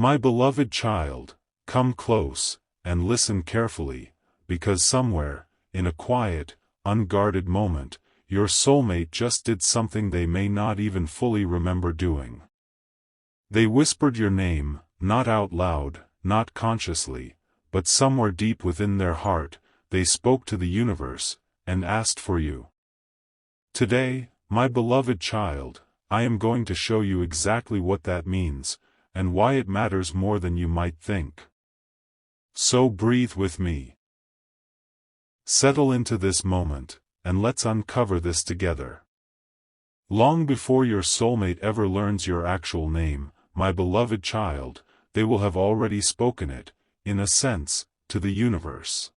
My beloved child, come close, and listen carefully, because somewhere, in a quiet, unguarded moment, your soulmate just did something they may not even fully remember doing. They whispered your name, not out loud, not consciously, but somewhere deep within their heart. They spoke to the universe, and asked for you. Today, my beloved child, I am going to show you exactly what that means, and why it matters more than you might think. So breathe with me. Settle into this moment, and let's uncover this together. Long before your soulmate ever learns your actual name, my beloved child, they will have already spoken it, in a sense, to the universe.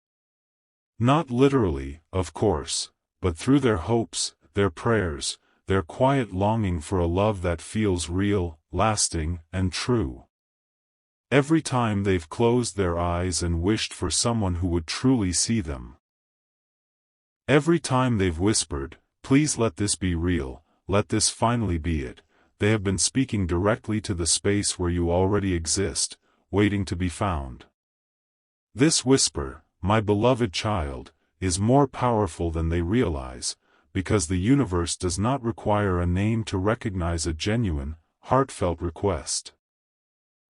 Not literally, of course, but through their hopes, their prayers, their quiet longing for a love that feels real, lasting, and true. Every time they've closed their eyes and wished for someone who would truly see them. Every time they've whispered, "Please let this be real, let this finally be it," they have been speaking directly to the space where you already exist, waiting to be found. This whisper, my beloved child, is more powerful than they realize, because the universe does not require a name to recognize a genuine, heartfelt request.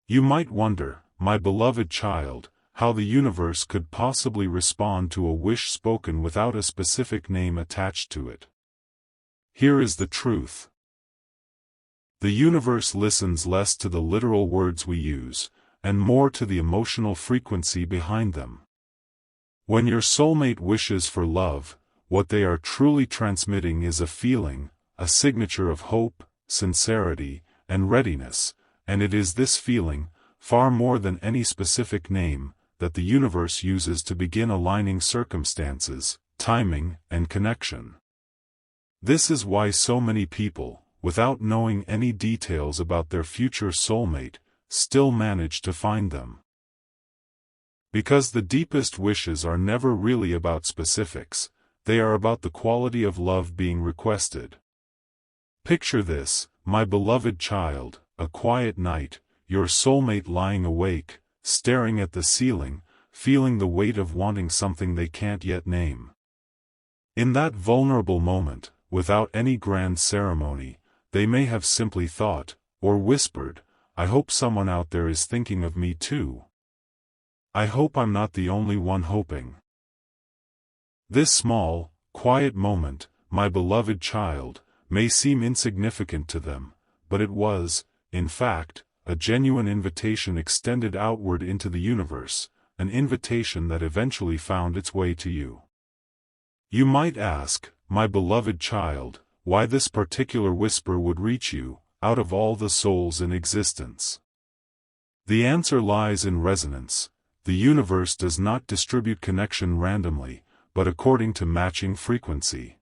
You might wonder, my beloved child, how the universe could possibly respond to a wish spoken without a specific name attached to it. Here is the truth. The universe listens less to the literal words we use, and more to the emotional frequency behind them. When your soulmate wishes for love, what they are truly transmitting is a feeling, a signature of hope, sincerity, and readiness, and it is this feeling, far more than any specific name, that the universe uses to begin aligning circumstances, timing, and connection. This is why so many people, without knowing any details about their future soulmate, still manage to find them. Because the deepest wishes are never really about specifics, they are about the quality of love being requested. Picture this, my beloved child, a quiet night, your soulmate lying awake, staring at the ceiling, feeling the weight of wanting something they can't yet name. In that vulnerable moment, without any grand ceremony, they may have simply thought, or whispered, "I hope someone out there is thinking of me too. I hope I'm not the only one hoping." This small, quiet moment, my beloved child, may seem insignificant to them, but it was, in fact, a genuine invitation extended outward into the universe, an invitation that eventually found its way to you. You might ask, my beloved child, why this particular whisper would reach you, out of all the souls in existence. The answer lies in resonance. The universe does not distribute connection randomly, but according to matching frequency.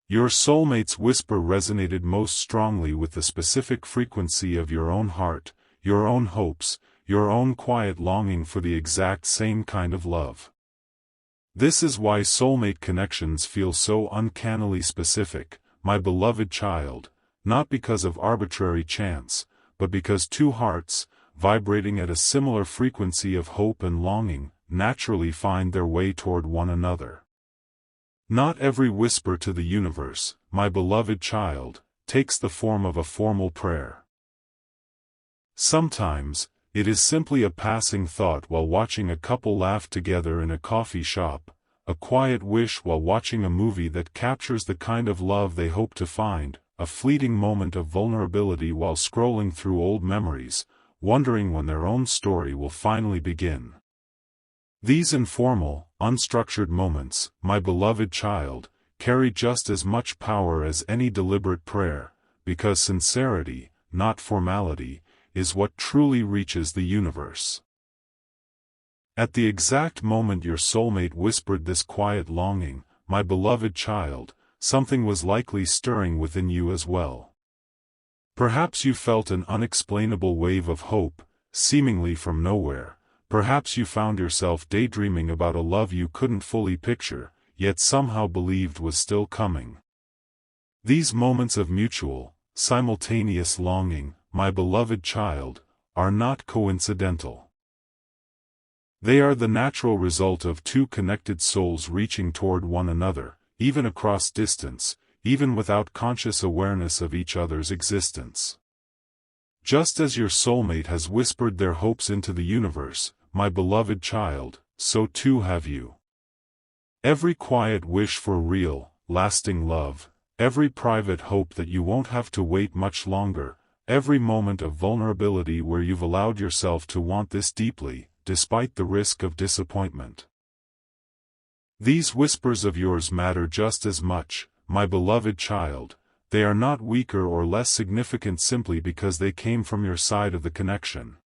Your soulmate's whisper resonated most strongly with the specific frequency of your own heart, your own hopes, your own quiet longing for the exact same kind of love. This is why soulmate connections feel so uncannily specific, my beloved child, not because of arbitrary chance, but because two hearts, vibrating at a similar frequency of hope and longing, naturally find their way toward one another. Not every whisper to the universe, my beloved child, takes the form of a formal prayer. Sometimes, it is simply a passing thought while watching a couple laugh together in a coffee shop, a quiet wish while watching a movie that captures the kind of love they hope to find, a fleeting moment of vulnerability while scrolling through old memories, wondering when their own story will finally begin. These informal, unstructured moments, my beloved child, carry just as much power as any deliberate prayer, because sincerity, not formality, is what truly reaches the universe. At the exact moment your soulmate whispered this quiet longing, my beloved child, something was likely stirring within you as well. Perhaps you felt an unexplainable wave of hope, seemingly from nowhere. Perhaps you found yourself daydreaming about a love you couldn't fully picture, yet somehow believed was still coming. These moments of mutual, simultaneous longing, my beloved child, are not coincidental. They are the natural result of two connected souls reaching toward one another, even across distance, even without conscious awareness of each other's existence. Just as your soulmate has whispered their hopes into the universe, my beloved child, so too have you. Every quiet wish for real, lasting love, every private hope that you won't have to wait much longer, every moment of vulnerability where you've allowed yourself to want this deeply, despite the risk of disappointment. These whispers of yours matter just as much, my beloved child. They are not weaker or less significant simply because they came from your side of the connection.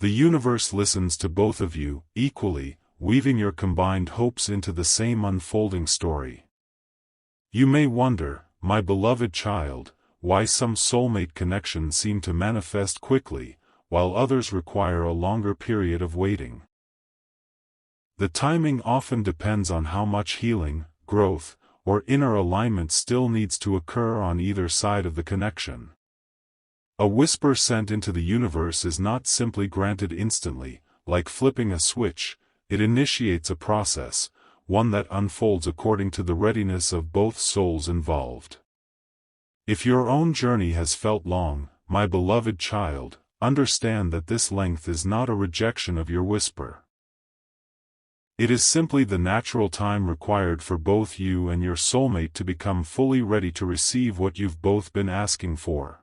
The universe listens to both of you, equally, weaving your combined hopes into the same unfolding story. You may wonder, my beloved child, why some soulmate connections seem to manifest quickly, while others require a longer period of waiting. The timing often depends on how much healing, growth, or inner alignment still needs to occur on either side of the connection. A whisper sent into the universe is not simply granted instantly, like flipping a switch. It initiates a process, one that unfolds according to the readiness of both souls involved. If your own journey has felt long, my beloved child, understand that this length is not a rejection of your whisper. It is simply the natural time required for both you and your soulmate to become fully ready to receive what you've both been asking for.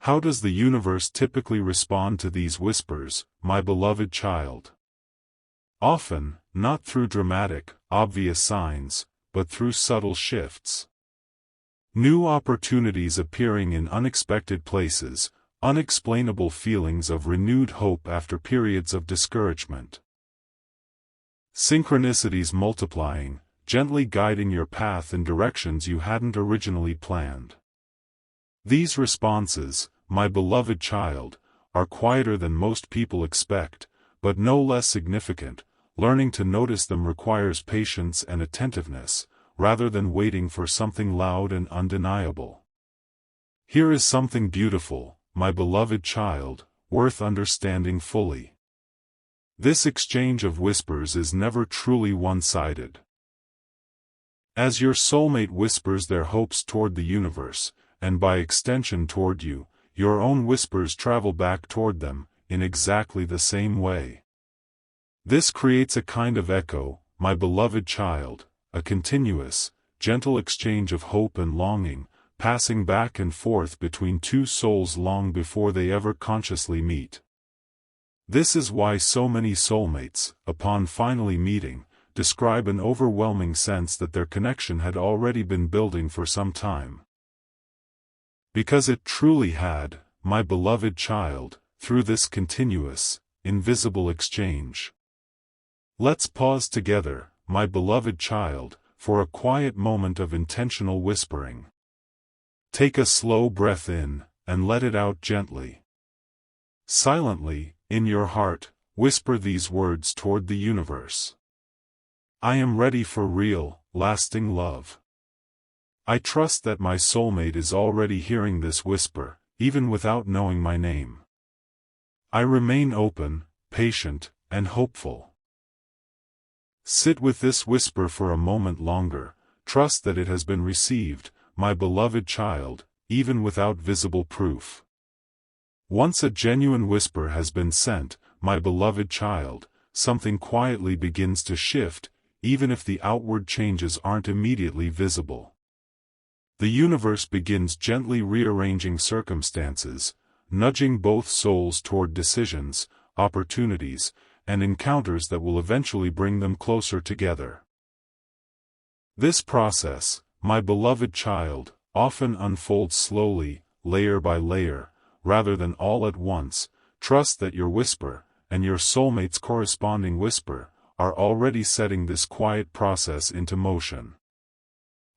How does the universe typically respond to these whispers, my beloved child? Often, not through dramatic, obvious signs, but through subtle shifts. New opportunities appearing in unexpected places, unexplainable feelings of renewed hope after periods of discouragement. Synchronicities multiplying, gently guiding your path in directions you hadn't originally planned. These responses, my beloved child, are quieter than most people expect, but no less significant. Learning to notice them requires patience and attentiveness, rather than waiting for something loud and undeniable. Here is something beautiful, my beloved child, worth understanding fully. This exchange of whispers is never truly one-sided. As your soulmate whispers their hopes toward the universe, and by extension toward you, your own whispers travel back toward them, in exactly the same way. This creates a kind of echo, my beloved child, a continuous, gentle exchange of hope and longing, passing back and forth between two souls long before they ever consciously meet. This is why so many soulmates, upon finally meeting, describe an overwhelming sense that their connection had already been building for some time. Because it truly had, my beloved child, through this continuous, invisible exchange. Let's pause together, my beloved child, for a quiet moment of intentional whispering. Take a slow breath in, and let it out gently. Silently, in your heart, whisper these words toward the universe. I am ready for real, lasting love. I trust that my soulmate is already hearing this whisper, even without knowing my name. I remain open, patient, and hopeful. Sit with this whisper for a moment longer, trust that it has been received, my beloved child, even without visible proof. Once a genuine whisper has been sent, my beloved child, something quietly begins to shift, even if the outward changes aren't immediately visible. The universe begins gently rearranging circumstances, nudging both souls toward decisions, opportunities, and encounters that will eventually bring them closer together. This process, my beloved child, often unfolds slowly, layer by layer, rather than all at once. Trust that your whisper, and your soulmate's corresponding whisper, are already setting this quiet process into motion.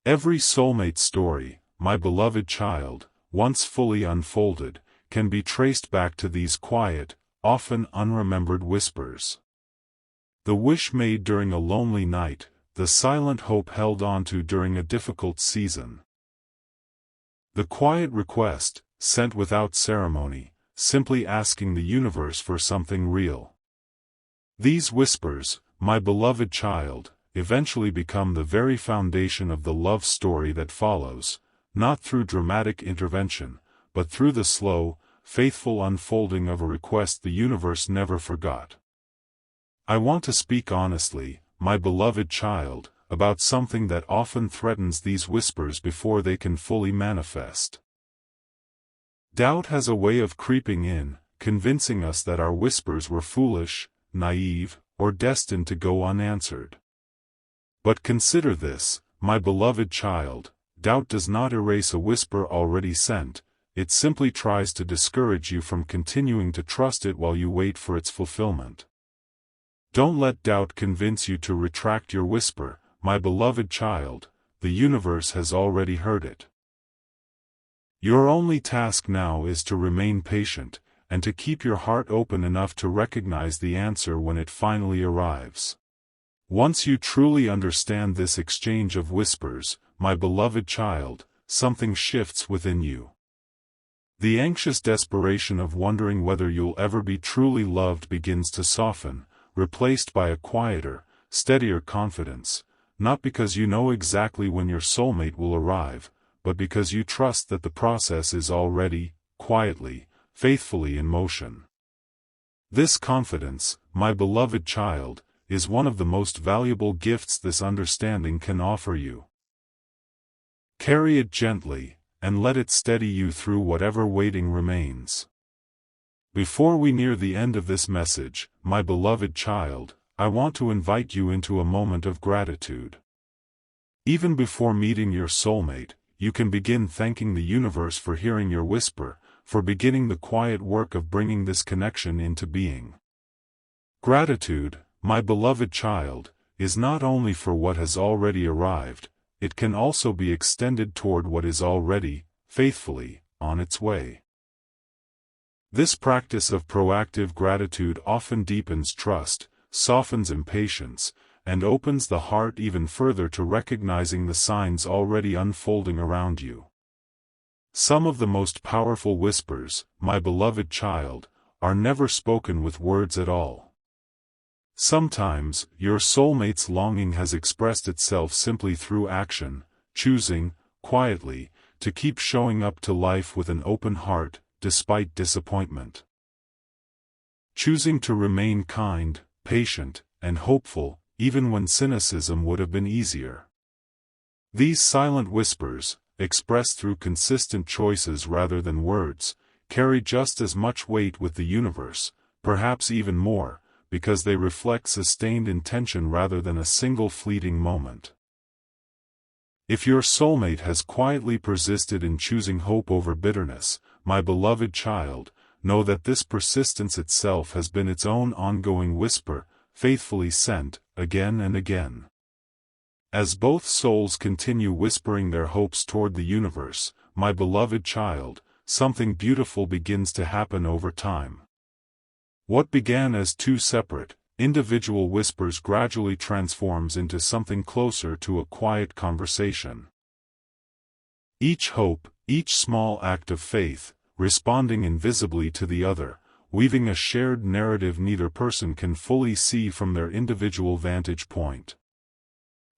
Every soulmate story, my beloved child, once fully unfolded, can be traced back to these quiet, often unremembered whispers. The wish made during a lonely night, the silent hope held onto during a difficult season. The quiet request, sent without ceremony, simply asking the universe for something real. These whispers, my beloved child, eventually become the very foundation of the love story that follows, not through dramatic intervention, but through the slow, faithful unfolding of a request the universe never forgot. I want to speak honestly, my beloved child, about something that often threatens these whispers before they can fully manifest. Doubt has a way of creeping in, convincing us that our whispers were foolish, naive, or destined to go unanswered. But consider this, my beloved child, doubt does not erase a whisper already sent, it simply tries to discourage you from continuing to trust it while you wait for its fulfillment. Don't let doubt convince you to retract your whisper, my beloved child, the universe has already heard it. Your only task now is to remain patient, and to keep your heart open enough to recognize the answer when it finally arrives. Once you truly understand this exchange of whispers, my beloved child, something shifts within you. The anxious desperation of wondering whether you'll ever be truly loved begins to soften, replaced by a quieter, steadier confidence, not because you know exactly when your soulmate will arrive, but because you trust that the process is already, quietly, faithfully in motion. This confidence, my beloved child, is one of the most valuable gifts this understanding can offer you. Carry it gently, and let it steady you through whatever waiting remains. Before we near the end of this message, my beloved child, I want to invite you into a moment of gratitude. Even before meeting your soulmate, you can begin thanking the universe for hearing your whisper, for beginning the quiet work of bringing this connection into being. Gratitude, my beloved child, is not only for what has already arrived, it can also be extended toward what is already, faithfully, on its way. This practice of proactive gratitude often deepens trust, softens impatience, and opens the heart even further to recognizing the signs already unfolding around you. Some of the most powerful whispers, my beloved child, are never spoken with words at all. Sometimes, your soulmate's longing has expressed itself simply through action, choosing, quietly, to keep showing up to life with an open heart, despite disappointment. Choosing to remain kind, patient, and hopeful, even when cynicism would have been easier. These silent whispers, expressed through consistent choices rather than words, carry just as much weight with the universe, perhaps even more, because they reflect sustained intention rather than a single fleeting moment. If your soulmate has quietly persisted in choosing hope over bitterness, my beloved child, know that this persistence itself has been its own ongoing whisper, faithfully sent, again and again. As both souls continue whispering their hopes toward the universe, my beloved child, something beautiful begins to happen over time. What began as two separate, individual whispers gradually transforms into something closer to a quiet conversation. Each hope, each small act of faith, responding invisibly to the other, weaving a shared narrative neither person can fully see from their individual vantage point.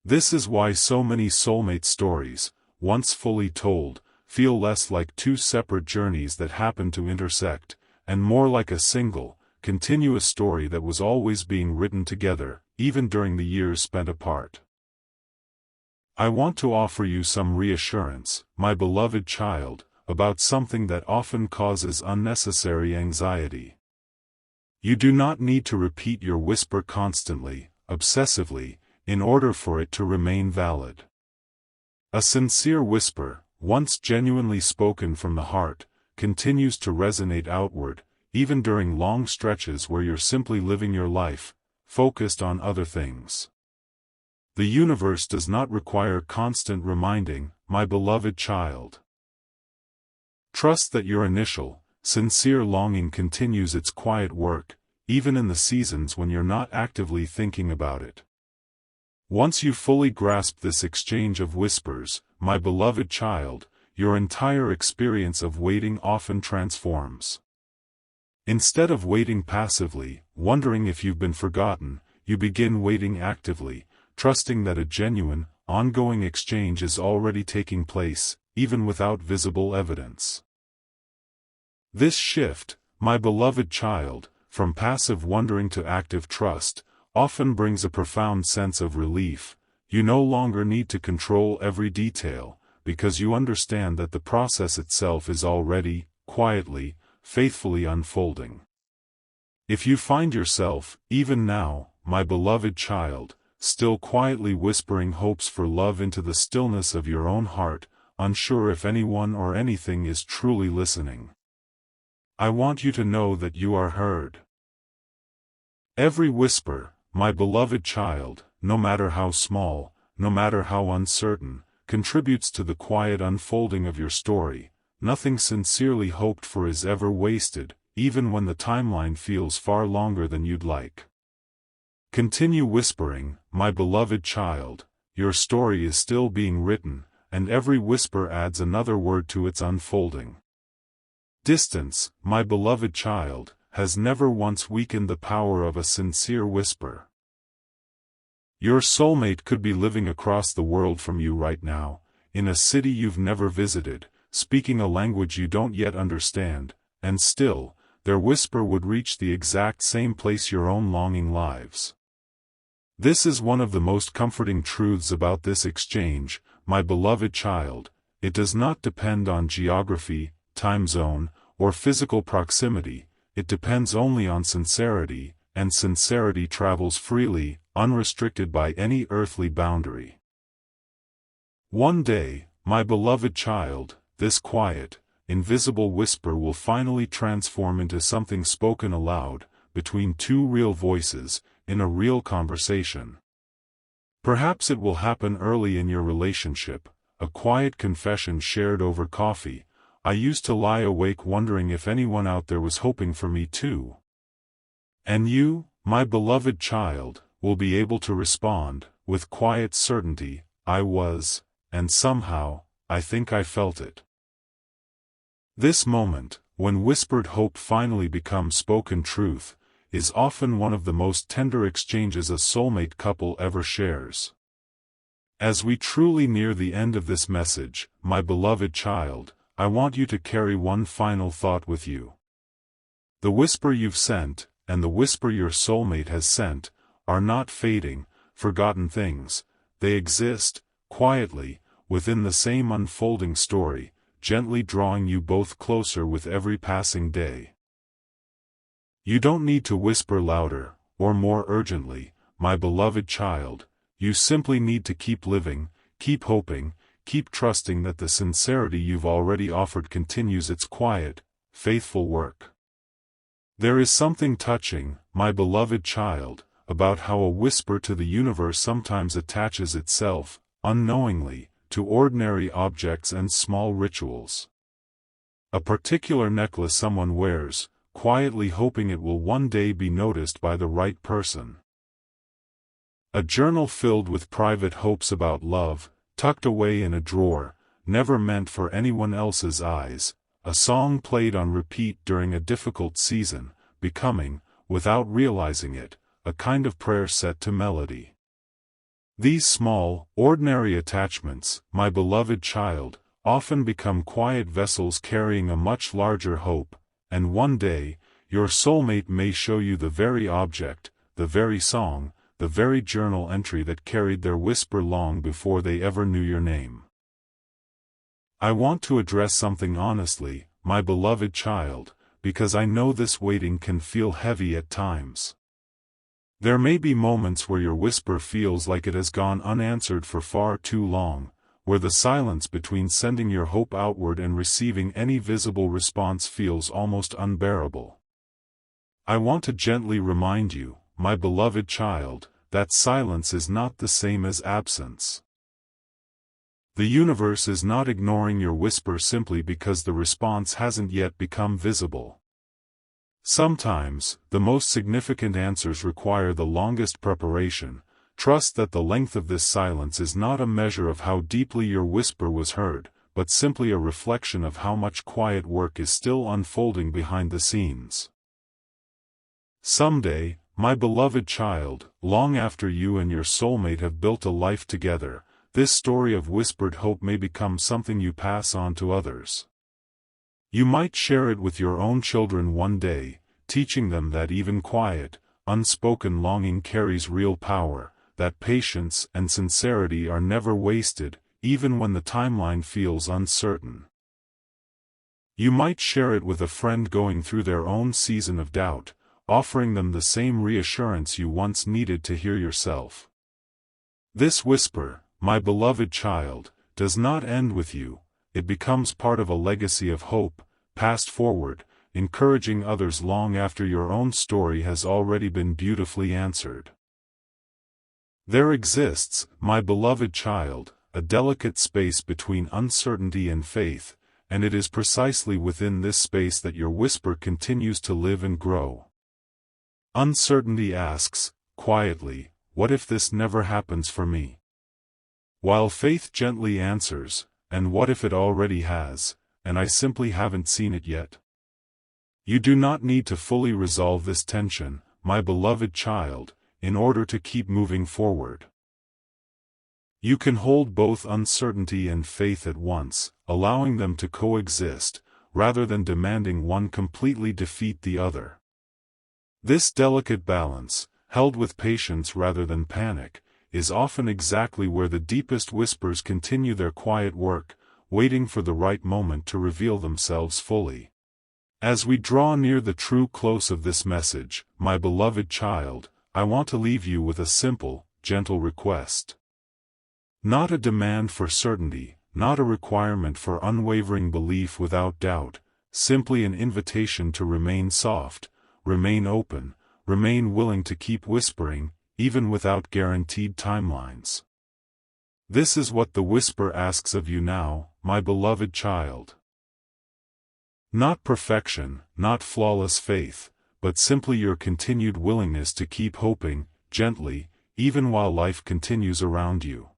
This is why so many soulmate stories, once fully told, feel less like two separate journeys that happen to intersect, and more like a single, continuous story that was always being written together, even during the years spent apart. I want to offer you some reassurance, my beloved child, about something that often causes unnecessary anxiety. You do not need to repeat your whisper constantly, obsessively, in order for it to remain valid. A sincere whisper, once genuinely spoken from the heart, continues to resonate outward, even during long stretches where you're simply living your life, focused on other things. The universe does not require constant reminding, my beloved child. Trust that your initial, sincere longing continues its quiet work, even in the seasons when you're not actively thinking about it. Once you fully grasp this exchange of whispers, my beloved child, your entire experience of waiting often transforms. Instead of waiting passively, wondering if you've been forgotten, you begin waiting actively, trusting that a genuine, ongoing exchange is already taking place, even without visible evidence. This shift, my beloved child, from passive wondering to active trust, often brings a profound sense of relief. You no longer need to control every detail, because you understand that the process itself is already, quietly, faithfully unfolding. If you find yourself, even now, my beloved child, still quietly whispering hopes for love into the stillness of your own heart, unsure if anyone or anything is truly listening, I want you to know that you are heard. Every whisper, my beloved child, no matter how small, no matter how uncertain, contributes to the quiet unfolding of your story. Nothing sincerely hoped for is ever wasted, even when the timeline feels far longer than you'd like. Continue whispering, my beloved child, your story is still being written, and every whisper adds another word to its unfolding. Distance, my beloved child, has never once weakened the power of a sincere whisper. Your soulmate could be living across the world from you right now, in a city you've never visited, speaking a language you don't yet understand, and still, their whisper would reach the exact same place your own longing lives. This is one of the most comforting truths about this exchange, my beloved child. It does not depend on geography, time zone, or physical proximity. It depends only on sincerity, and sincerity travels freely, unrestricted by any earthly boundary. One day, my beloved child, this quiet, invisible whisper will finally transform into something spoken aloud, between two real voices, in a real conversation. Perhaps it will happen early in your relationship, a quiet confession shared over coffee. I used to lie awake wondering if anyone out there was hoping for me too. And you, my beloved child, will be able to respond, with quiet certainty, I was, and somehow, I think I felt it. This moment, when whispered hope finally becomes spoken truth, is often one of the most tender exchanges a soulmate couple ever shares. As we truly near the end of this message, my beloved child, I want you to carry one final thought with you. The whisper you've sent, and the whisper your soulmate has sent, are not fading, forgotten things. They exist, quietly, within the same unfolding story, gently drawing you both closer with every passing day. You don't need to whisper louder, or more urgently, my beloved child. You simply need to keep living, keep hoping, keep trusting that the sincerity you've already offered continues its quiet, faithful work. There is something touching, my beloved child, about how a whisper to the universe sometimes attaches itself, unknowingly, to ordinary objects and small rituals. A particular necklace someone wears, quietly hoping it will one day be noticed by the right person. A journal filled with private hopes about love, tucked away in a drawer, never meant for anyone else's eyes. A song played on repeat during a difficult season, becoming, without realizing it, a kind of prayer set to melody. These small, ordinary attachments, my beloved child, often become quiet vessels carrying a much larger hope, and one day, your soulmate may show you the very object, the very song, the very journal entry that carried their whisper long before they ever knew your name. I want to address something honestly, my beloved child, because I know this waiting can feel heavy at times. There may be moments where your whisper feels like it has gone unanswered for far too long, where the silence between sending your hope outward and receiving any visible response feels almost unbearable. I want to gently remind you, my beloved child, that silence is not the same as absence. The universe is not ignoring your whisper simply because the response hasn't yet become visible. Sometimes, the most significant answers require the longest preparation. Trust that the length of this silence is not a measure of how deeply your whisper was heard, but simply a reflection of how much quiet work is still unfolding behind the scenes. Someday, my beloved child, long after you and your soulmate have built a life together, this story of whispered hope may become something you pass on to others. You might share it with your own children one day, teaching them that even quiet, unspoken longing carries real power, that patience and sincerity are never wasted, even when the timeline feels uncertain. You might share it with a friend going through their own season of doubt, offering them the same reassurance you once needed to hear yourself. This whisper, my beloved child, does not end with you. It becomes part of a legacy of hope, passed forward, encouraging others long after your own story has already been beautifully answered. There exists, my beloved child, a delicate space between uncertainty and faith, and it is precisely within this space that your whisper continues to live and grow. Uncertainty asks, quietly, what if this never happens for me? While faith gently answers, and what if it already has, and I simply haven't seen it yet? You do not need to fully resolve this tension, my beloved child, in order to keep moving forward. You can hold both uncertainty and faith at once, allowing them to coexist, rather than demanding one completely defeat the other. This delicate balance, held with patience rather than panic, is often exactly where the deepest whispers continue their quiet work, waiting for the right moment to reveal themselves fully. As we draw near the true close of this message, my beloved child, I want to leave you with a simple, gentle request. Not a demand for certainty, not a requirement for unwavering belief without doubt, simply an invitation to remain soft, remain open, remain willing to keep whispering, even without guaranteed timelines. This is what the whisper asks of you now, my beloved child. Not perfection, not flawless faith, but simply your continued willingness to keep hoping, gently, even while life continues around you.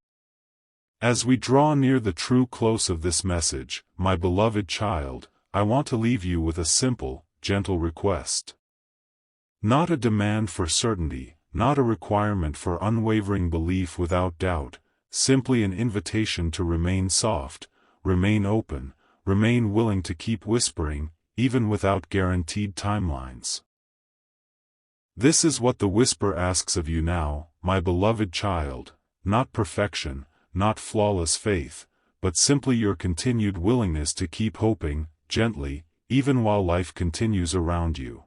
As we draw near the true close of this message, my beloved child, I want to leave you with a simple, gentle request. Not a demand for certainty, not a requirement for unwavering belief without doubt, simply an invitation to remain soft, remain open, remain willing to keep whispering, even without guaranteed timelines. This is what the whisper asks of you now, my beloved child, not perfection, not flawless faith, but simply your continued willingness to keep hoping, gently, even while life continues around you.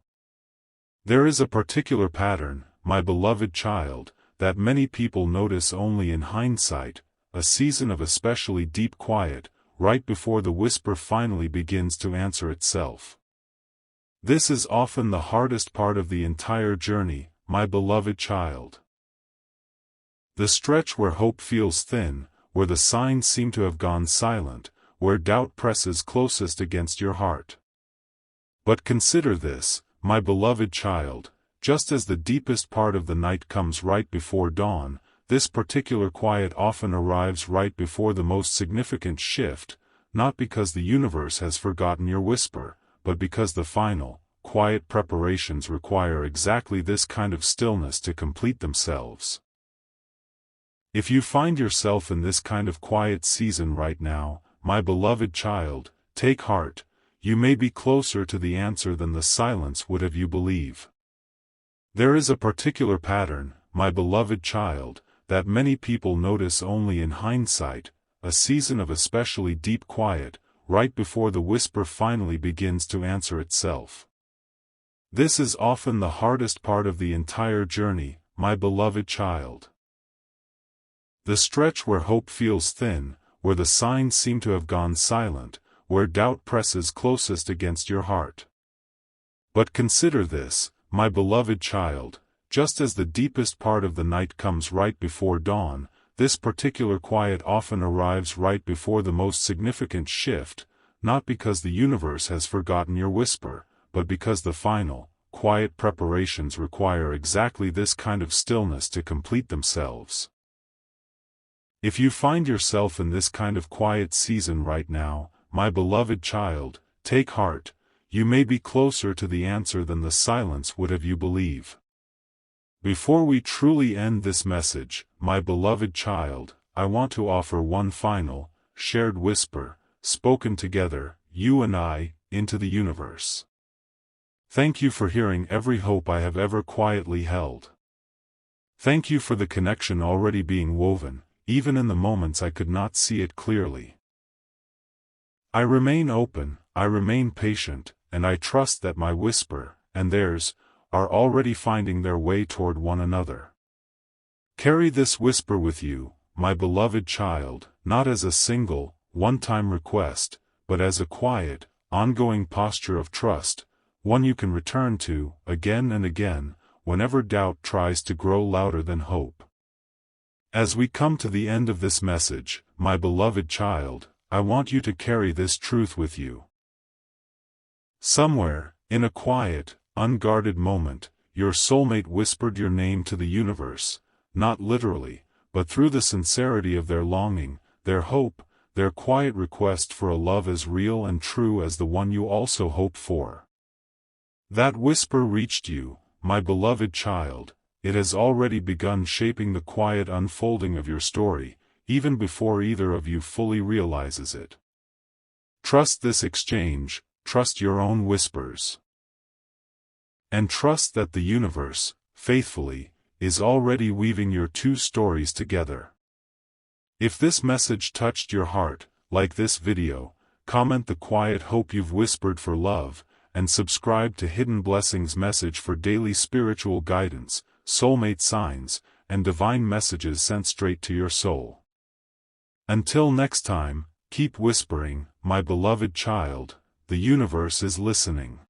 There is a particular pattern, my beloved child, that many people notice only in hindsight, a season of especially deep quiet, right before the whisper finally begins to answer itself. This is often the hardest part of the entire journey, my beloved child. The stretch where hope feels thin, where the signs seem to have gone silent, where doubt presses closest against your heart. But consider this, my beloved child, just as the deepest part of the night comes right before dawn, this particular quiet often arrives right before the most significant shift, not because the universe has forgotten your whisper, but because the final, quiet preparations require exactly this kind of stillness to complete themselves. If you find yourself in this kind of quiet season right now, my beloved child, take heart, you may be closer to the answer than the silence would have you believe. There is a particular pattern, my beloved child, that many people notice only in hindsight, a season of especially deep quiet, right before the whisper finally begins to answer itself. This is often the hardest part of the entire journey, my beloved child. The stretch where hope feels thin, where the signs seem to have gone silent, where doubt presses closest against your heart. But consider this, my beloved child, just as the deepest part of the night comes right before dawn, this particular quiet often arrives right before the most significant shift, not because the universe has forgotten your whisper, but because the final, quiet preparations require exactly this kind of stillness to complete themselves. If you find yourself in this kind of quiet season right now, my beloved child, take heart, you may be closer to the answer than the silence would have you believe. Before we truly end this message, my beloved child, I want to offer one final, shared whisper, spoken together, you and I, into the universe. Thank you for hearing every hope I have ever quietly held. Thank you for the connection already being woven, even in the moments I could not see it clearly. I remain open, I remain patient, and I trust that my whisper, and theirs, are already finding their way toward one another. Carry this whisper with you, my beloved child, not as a single, one-time request, but as a quiet, ongoing posture of trust, one you can return to, again and again, whenever doubt tries to grow louder than hope. As we come to the end of this message, my beloved child, I want you to carry this truth with you. Somewhere, in a quiet, unguarded moment, your soulmate whispered your name to the universe, not literally, but through the sincerity of their longing, their hope, their quiet request for a love as real and true as the one you also hope for. That whisper reached you, my beloved child. It has already begun shaping the quiet unfolding of your story, even before either of you fully realizes it. Trust this exchange, trust your own whispers. And trust that the universe, faithfully, is already weaving your two stories together. If this message touched your heart, like this video, comment the quiet hope you've whispered for love, and subscribe to Hidden Blessings Message for daily spiritual guidance, soulmate signs, and divine messages sent straight to your soul. Until next time, keep whispering, my beloved child, the universe is listening.